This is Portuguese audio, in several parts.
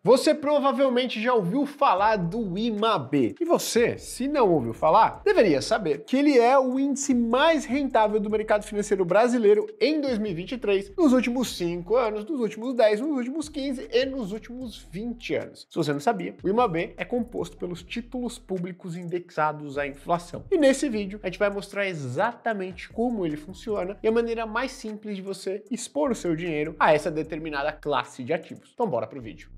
Você provavelmente já ouviu falar do IMAB. E você, se não ouviu falar, deveria saber que ele é o índice mais rentável do mercado financeiro brasileiro em 2023, nos últimos 5 anos, nos últimos 10, nos últimos 15 e nos últimos 20 anos. Se você não sabia, o IMAB é composto pelos títulos públicos indexados à inflação. E nesse vídeo a gente vai mostrar exatamente como ele funciona e a maneira mais simples de você expor o seu dinheiro a essa determinada classe de ativos. Então bora pro vídeo.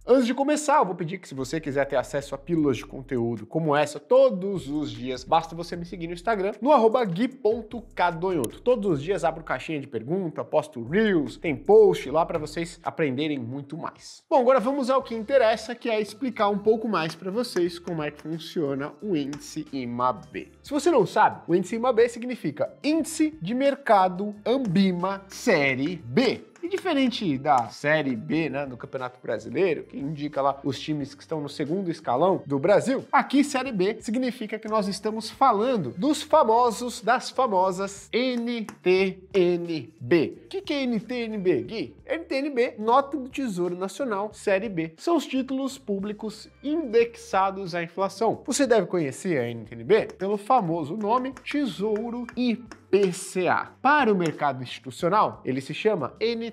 Antes de começar, eu vou pedir que se você quiser ter acesso a pílulas de conteúdo como essa todos os dias, basta você me seguir no Instagram, no @gui.cadonhoto. Todos os dias abro caixinha de pergunta, posto Reels, tem post lá para vocês aprenderem muito mais. Bom, agora vamos ao que interessa, que é explicar um pouco mais para vocês como é que funciona o índice IMAB. Se você não sabe, o índice IMAB significa Índice de Mercado Ambima Série B. E diferente da Série B, né, do Campeonato Brasileiro, que indica lá os times que estão no segundo escalão do Brasil, aqui Série B significa que nós estamos falando das famosas NTNB. O que é NTNB, Gui? NTNB, Nota do Tesouro Nacional, Série B. São os títulos públicos indexados à inflação. Você deve conhecer a NTNB pelo famoso nome Tesouro IPCA. Para o mercado institucional, ele se chama NTNB.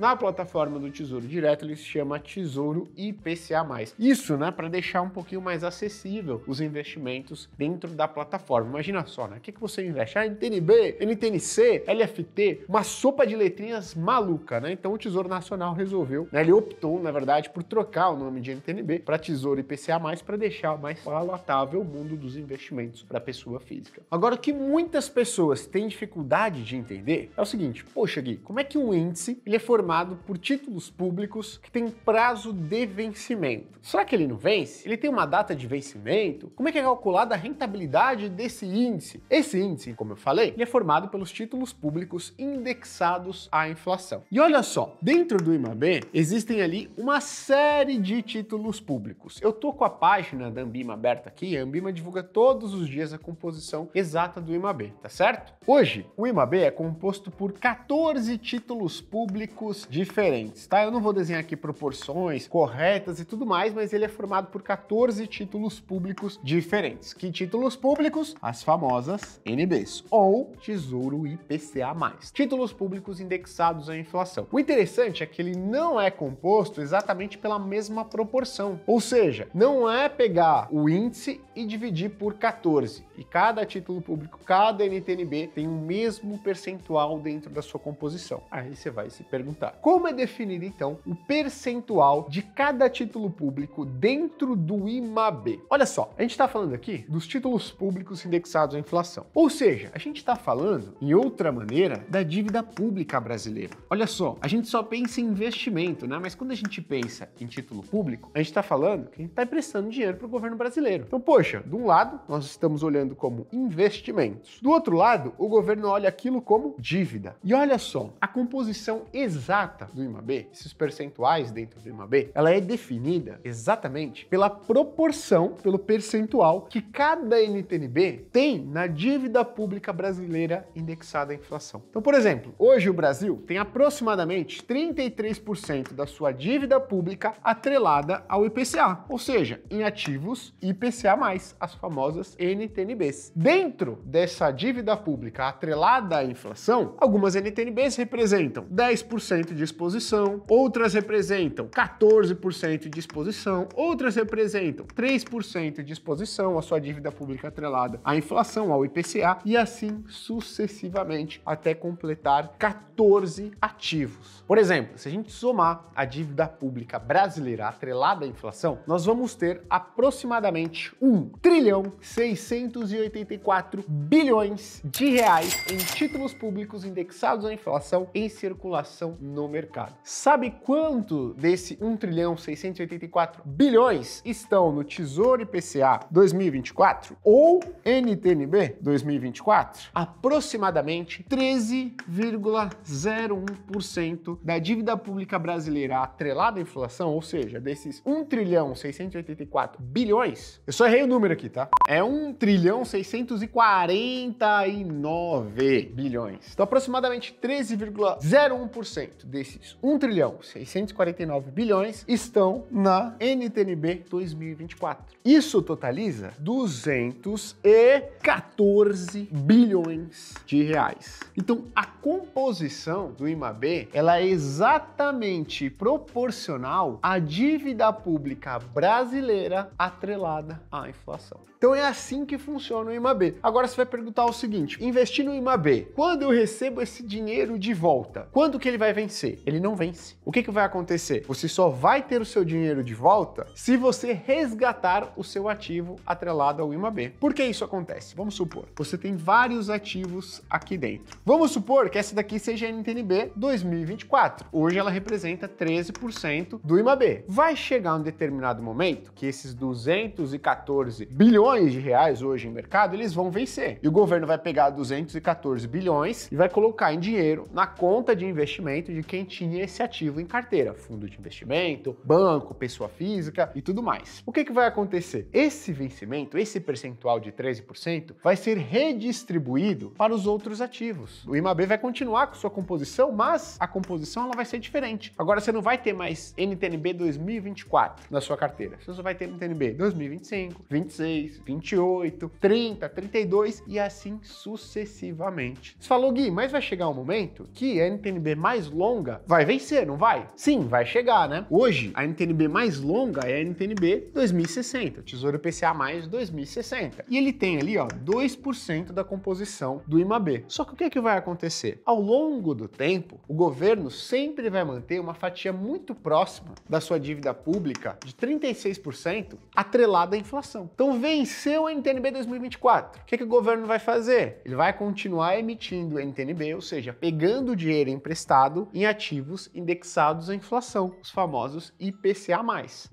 Na plataforma do Tesouro Direto, ele se chama Tesouro IPCA+. Isso, né, para deixar um pouquinho mais acessível os investimentos dentro da plataforma. Imagina só, né? O que você investe? NTNB, NTNC, LFT, uma sopa de letrinhas maluca, né? Então o Tesouro Nacional resolveu, né, ele optou, na verdade, por trocar o nome de NTNB para Tesouro IPCA+, para deixar mais palatável o mundo dos investimentos para a pessoa física. Agora, o que muitas pessoas têm dificuldade de entender é o seguinte: poxa, Gui, como é que um índice ele é formado por títulos públicos que têm prazo de vencimento? Será que ele não vence? Ele tem uma data de vencimento? Como é que é calculada a rentabilidade desse índice? Esse índice, como eu falei, ele é formado pelos títulos públicos indexados à inflação. E olha só, dentro do IMAB existem ali uma série de títulos públicos. Eu tô com a página da Ambima aberta aqui, a Ambima divulga todos os dias a composição exata do IMAB, tá certo? Hoje, o IMAB é composto por 14 títulos públicos diferentes, tá? Eu não vou desenhar aqui proporções corretas e tudo mais, mas ele é formado por 14 títulos públicos diferentes. Que títulos públicos? As famosas NBs, ou Tesouro IPCA+. Títulos públicos indexados à inflação. O interessante é que ele não é composto exatamente pela mesma proporção, ou seja, não é pegar o índice e dividir por 14, e cada título público, cada NTNB tem o mesmo percentual dentro da sua composição. Aí você vai se perguntar, como é definido então o percentual de cada título público dentro do IMAB? Olha só, a gente está falando aqui dos títulos públicos indexados à inflação, ou seja, a gente está falando, em outra maneira, da dívida pública brasileira. Olha só, a gente só pensa em investimento, né? Mas quando a gente pensa em título público, a gente está falando que a gente está emprestando dinheiro para o governo brasileiro. Então, poxa, de um lado, nós estamos olhando como investimentos. Do outro lado, o governo olha aquilo como dívida. E olha só, a composição exata do IMAB, esses percentuais dentro do IMAB, ela é definida exatamente pela proporção, pelo percentual que cada NTNB tem na dívida pública brasileira indexada à inflação. Então, por exemplo, hoje o Brasil tem aproximadamente 33% da sua dívida pública atrelada ao IPCA, ou seja, em ativos IPCA+, as famosas NTNBs. Dentro dessa dívida pública atrelada à inflação, algumas NTNBs representam 10% de exposição, outras representam 14% de exposição, outras representam 3% de exposição à sua dívida pública atrelada à inflação, ao IPCA, e assim sucessivamente até completar 14 ativos. Por exemplo, se a gente somar a dívida pública brasileira atrelada à inflação, nós vamos ter aproximadamente 1.684 bilhões de reais em títulos públicos indexados à inflação em circulação no mercado. Sabe quanto desse 1.684 bilhões estão no Tesouro IPCA 2024 ou NTNB 2024? Aproximadamente 13,01% da dívida pública brasileira atrelada à inflação, ou seja, desses 1.684 bilhões, eu só errei o número aqui, tá? É 1.649 649 bilhões. Então, aproximadamente 13,01% desses 1 trilhão 649 bilhões estão na NTN-B 2024. Isso totaliza 214 bilhões de reais. Então, a composição do IMAB, ela é exatamente proporcional à dívida pública brasileira atrelada à inflação. Então é assim que funciona o IMAB. Agora você vai perguntar o seguinte: investir no IMAB, quando eu recebo esse dinheiro de volta, quando que ele vai vencer? Ele não vence. O que vai acontecer? Você só vai ter o seu dinheiro de volta se você resgatar o seu ativo atrelado ao IMAB. Por que isso acontece? Vamos supor, você tem vários ativos aqui dentro. Vamos supor que essa daqui seja a NTN-B 2024. Hoje ela representa 13% do IMAB. Vai chegar um determinado momento que esses 214 bilhões de reais hoje em mercado, eles vão vencer. E o governo vai pegar 214 bilhões e vai colocar em dinheiro na conta de investimento de quem tinha esse ativo em carteira. Fundo de investimento, banco, pessoa física e tudo mais. O que vai acontecer? Esse vencimento, esse percentual de 13%, vai ser redistribuído para os outros ativos. O IMAB vai continuar com sua composição, mas a composição ela vai ser diferente. Agora você não vai ter mais NTN-B 2024 na sua carteira. Você só vai ter NTN-B 2025, 26, 28, 30, 32 e assim sucessivamente. Você falou, Gui, mas vai chegar um momento que a NTN-B mais longa vai vencer, não vai? Sim, vai chegar, né? Hoje, a NTN-B mais longa é a NTN-B 2060, Tesouro IPCA mais 2060. E ele tem ali, ó, 2% da composição do IMAB. Só que o que vai acontecer? Ao longo do tempo, o governo sempre vai manter uma fatia muito próxima da sua dívida pública de 36% atrelada à inflação. Então, venceu a NTN-B 2024. O que o governo vai fazer? Ele vai continuar emitindo NTN-B, ou seja, pegando dinheiro emprestado em ativos indexados à inflação, os famosos IPCA+.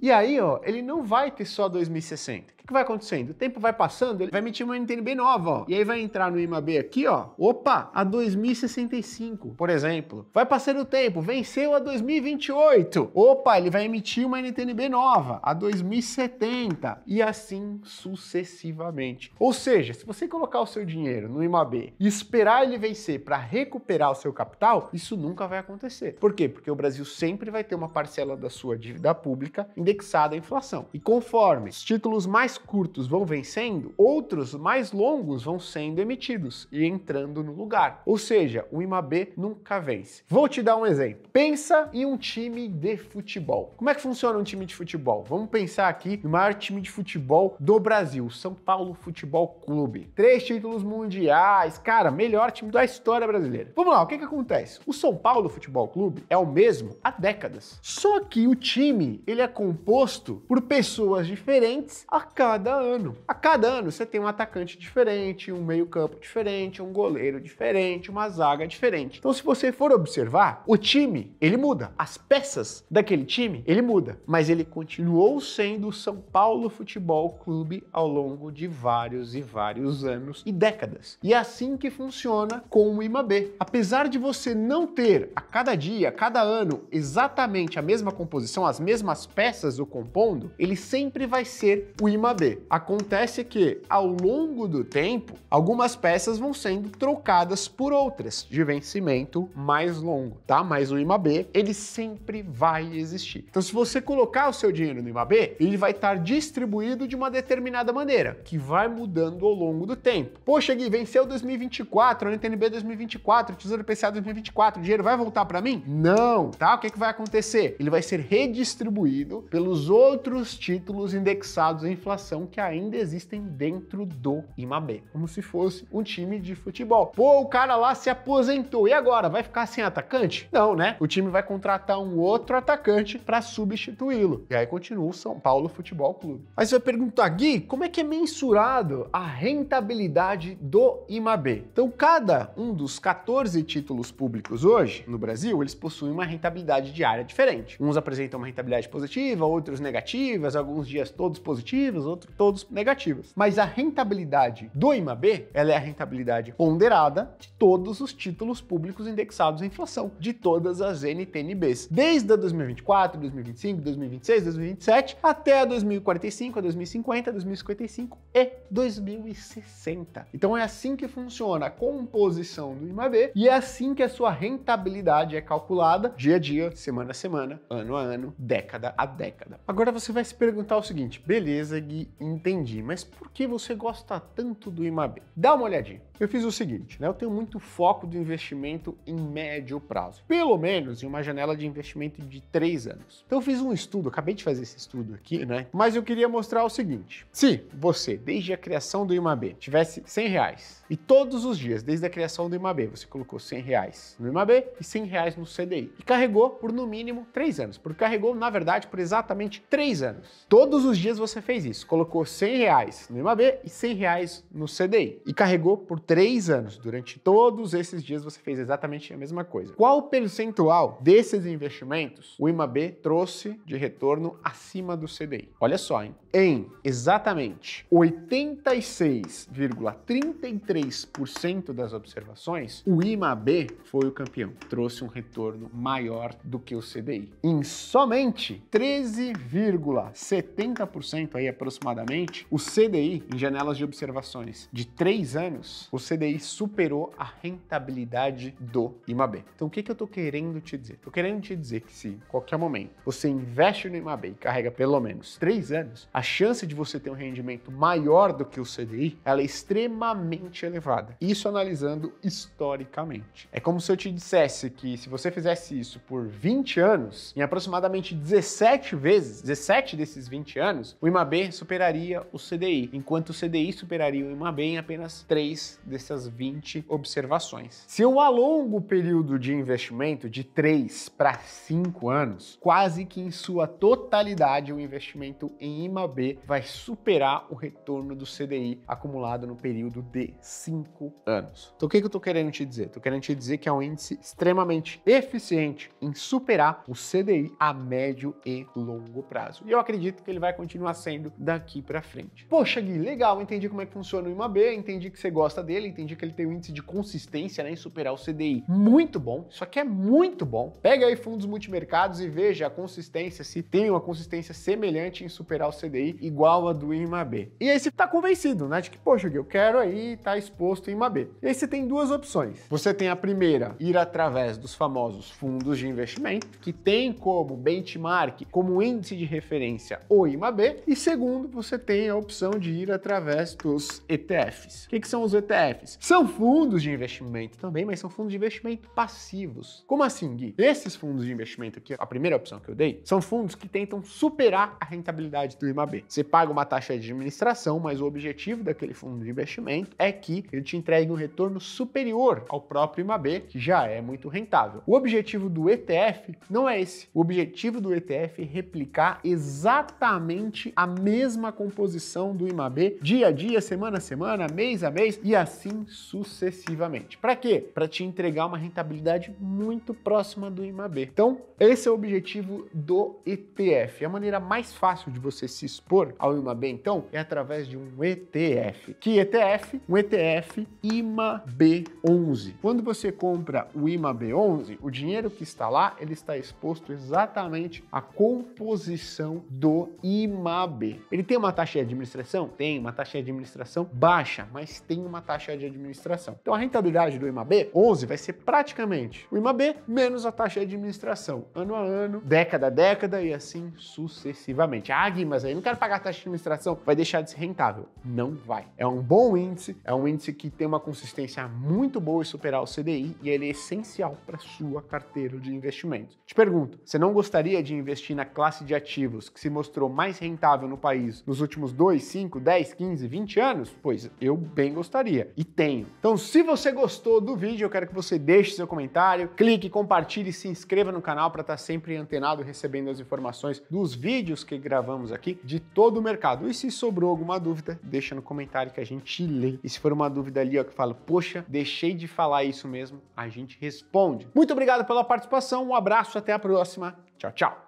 E aí, ó, ele não vai ter só 2060. O que vai acontecendo? O tempo vai passando, ele vai emitir uma NTN-B nova, ó. E aí vai entrar no IMAB aqui, ó. Opa, a 2065, por exemplo. Vai passando o tempo, venceu a 2028. Opa, ele vai emitir uma NTN-B nova, a 2070. E assim sucessivamente. Ou seja, se você colocar o seu dinheiro no IMAB e esperar ele vencer para recuperar o seu capital, isso nunca vai acontecer. Por quê? Porque o Brasil sempre vai ter uma parcela da sua dívida pública indexada à inflação. E conforme os títulos mais curtos vão vencendo, outros mais longos vão sendo emitidos e entrando no lugar. Ou seja, o IMAB nunca vence. Vou te dar um exemplo. Pensa em um time de futebol. Como é que funciona um time de futebol? Vamos pensar aqui no maior time de futebol do Brasil, São Paulo Futebol Clube. 3 títulos mundiais, cara, melhor time da história brasileira. Vamos lá, o que acontece? O São Paulo Futebol Clube é o mesmo há décadas. Só que o time, ele é composto por pessoas diferentes a cada ano. A cada ano você tem um atacante diferente, um meio-campo diferente, um goleiro diferente, uma zaga diferente. Então, se você for observar, o time, ele muda. As peças daquele time, ele muda. Mas ele continuou sendo o São Paulo Futebol Clube ao longo de vários e vários anos e décadas. E é assim que funciona com o IMAB. Apesar de você não ter a cada dia, a cada ano, exatamente a mesma composição, as mesmas peças o compondo, ele sempre vai ser o IMAB. Acontece que, ao longo do tempo, algumas peças vão sendo trocadas por outras de vencimento mais longo, tá? Mas o IMAB, ele sempre vai existir. Então, se você colocar o seu dinheiro no IMAB, ele vai estar distribuído de uma determinada maneira, que vai mudando ao longo do tempo. Poxa, Gui, venceu 2024, a NTN-B 2024, Tesouro IPCA 2024, o dinheiro vai voltar para mim? Não, tá? O que vai acontecer? Ele vai ser redistribuído pelos outros títulos indexados à inflação que ainda existem dentro do IMAB, como se fosse um time de futebol. Pô, o cara lá se aposentou, e agora? Vai ficar sem atacante? Não, né? O time vai contratar um outro atacante para substituí-lo. E aí continua o São Paulo Futebol Clube. Aí você vai perguntar, Gui, como é que é mensurado a rentabilidade do IMAB? Então, cada um dos 14 títulos públicos hoje, no Brasil, eles possuem uma rentabilidade diária diferente. Uns apresentam uma rentabilidade positiva, outros negativas, alguns dias todos positivos, outros, todos negativas. Mas a rentabilidade do IMAB, ela é a rentabilidade ponderada de todos os títulos públicos indexados à inflação, de todas as NTNBs, desde a 2024, 2025, 2026, 2027, até a 2045, a 2050, 2055 e 2060. Então é assim que funciona a composição do IMAB e é assim que a sua rentabilidade é calculada dia a dia, semana a semana, ano a ano, década a década. Agora você vai se perguntar o seguinte: beleza, Gui, entendi, mas por que você gosta tanto do IMAB? Dá uma olhadinha. Eu fiz o seguinte, né? Eu tenho muito foco do investimento em médio prazo, pelo menos em uma janela de investimento de 3 anos. Então eu fiz um estudo, acabei de fazer esse estudo aqui, né? Mas eu queria mostrar o seguinte: se você, desde a criação do IMAB, tivesse R$100 e todos os dias, desde a criação do IMAB, você colocou R$100 no IMAB e R$100 no CDI e carregou por no mínimo 3 anos, porque carregou, na verdade, por exatamente 3 anos. Todos os dias você fez isso, colocou R$100 no IMAB e R$100 no CDI e carregou por 3 anos. Durante todos esses dias você fez exatamente a mesma coisa. Qual percentual desses investimentos o IMAB trouxe de retorno acima do CDI? Olha só, hein? Em exatamente 86,33% das observações, o IMAB foi o campeão. Trouxe um retorno maior do que o CDI. Em somente 13,70% aí aproximadamente, o CDI, em janelas de observações de 3 anos, o CDI superou a rentabilidade do IMAB. Então o que eu tô querendo te dizer? Tô querendo te dizer que se em qualquer momento você investe no IMAB e carrega pelo menos 3 anos, a chance de você ter um rendimento maior do que o CDI, ela é extremamente elevada. Isso analisando historicamente. É como se eu te dissesse que se você fizesse isso por 20 anos, em aproximadamente 17 vezes, 17 desses 20 anos, o IMAB superaria o CDI, enquanto o CDI superaria o IMAB em apenas 3 dessas 20 observações. Se eu alongo o período de investimento de 3 para 5 anos, quase que em sua totalidade o investimento em IMAB vai superar o retorno do CDI acumulado no período de 5 anos. Então o que eu tô querendo te dizer? Tô querendo te dizer que é um índice extremamente eficiente em superar o CDI a médio e longo prazo. E eu acredito que ele vai continuar sendo daqui para frente. Poxa, Gui, legal, entendi como é que funciona o IMAB, entendi que você gosta dele, entendi que ele tem um índice de consistência, né, em superar o CDI. Muito bom, isso aqui é muito bom. Pega aí fundos multimercados e veja a consistência, se tem uma consistência semelhante em superar o CDI igual a do IMAB. E aí você tá convencido, né, de que, poxa, Gui, eu quero aí estar exposto em IMAB. E aí você tem duas opções. Você tem a primeira, ir através dos famosos fundos de investimento, que tem como benchmark, como índice de referência o IMAB. E segundo, você tem a opção de ir através dos ETFs. O que são os ETFs? São fundos de investimento também, mas são fundos de investimento passivos. Como assim, Gui? Esses fundos de investimento aqui, a primeira opção que eu dei, são fundos que tentam superar a rentabilidade do IMAB. Você paga uma taxa de administração, mas o objetivo daquele fundo de investimento é que ele te entregue um retorno superior ao próprio IMAB, que já é muito rentável. O objetivo do ETF não é esse. O objetivo do ETF é replicar exatamente a mesma composição do IMAB dia a dia, semana a semana, mês a mês e assim sucessivamente. Para quê? Para te entregar uma rentabilidade muito próxima do IMAB. Então, esse é o objetivo do ETF. A maneira mais fácil de você se expor ao IMAB, então, é através de um ETF. Que ETF? Um ETF IMAB11. Quando você compra o IMAB11, o dinheiro que está lá, ele está exposto exatamente à composição do IMAB. Ele tem uma taxa de administração? Tem uma taxa de administração baixa, mas tem uma taxa de administração. Então a rentabilidade do IMAB11 vai ser praticamente o IMAB menos a taxa de administração, ano a ano, década a década e assim sucessivamente. Ah, Gui, mas aí não quero pagar a taxa de administração, vai deixar de ser rentável. Não vai. É um bom índice, é um índice que tem uma consistência muito boa em superar o CDI e ele é essencial para sua carteira de investimentos. Te pergunto, você não gostaria de investir na classe de ativos que se mostrou mais rentável no país nos últimos 2, 5, 10, 15, 20 anos? Pois eu bem gostaria e tenho. Então, se você gostou do vídeo, eu quero que você deixe seu comentário, clique, compartilhe e se inscreva no canal para estar sempre antenado recebendo as informações dos vídeos que gravamos aqui de todo o mercado. E se sobrou alguma dúvida, deixa no comentário que a gente lê. E se for uma dúvida ali, ó, que fala, poxa, deixei de falar isso mesmo, a gente responde. Muito obrigado pela participação, um abraço, até a próxima. Tchau, tchau.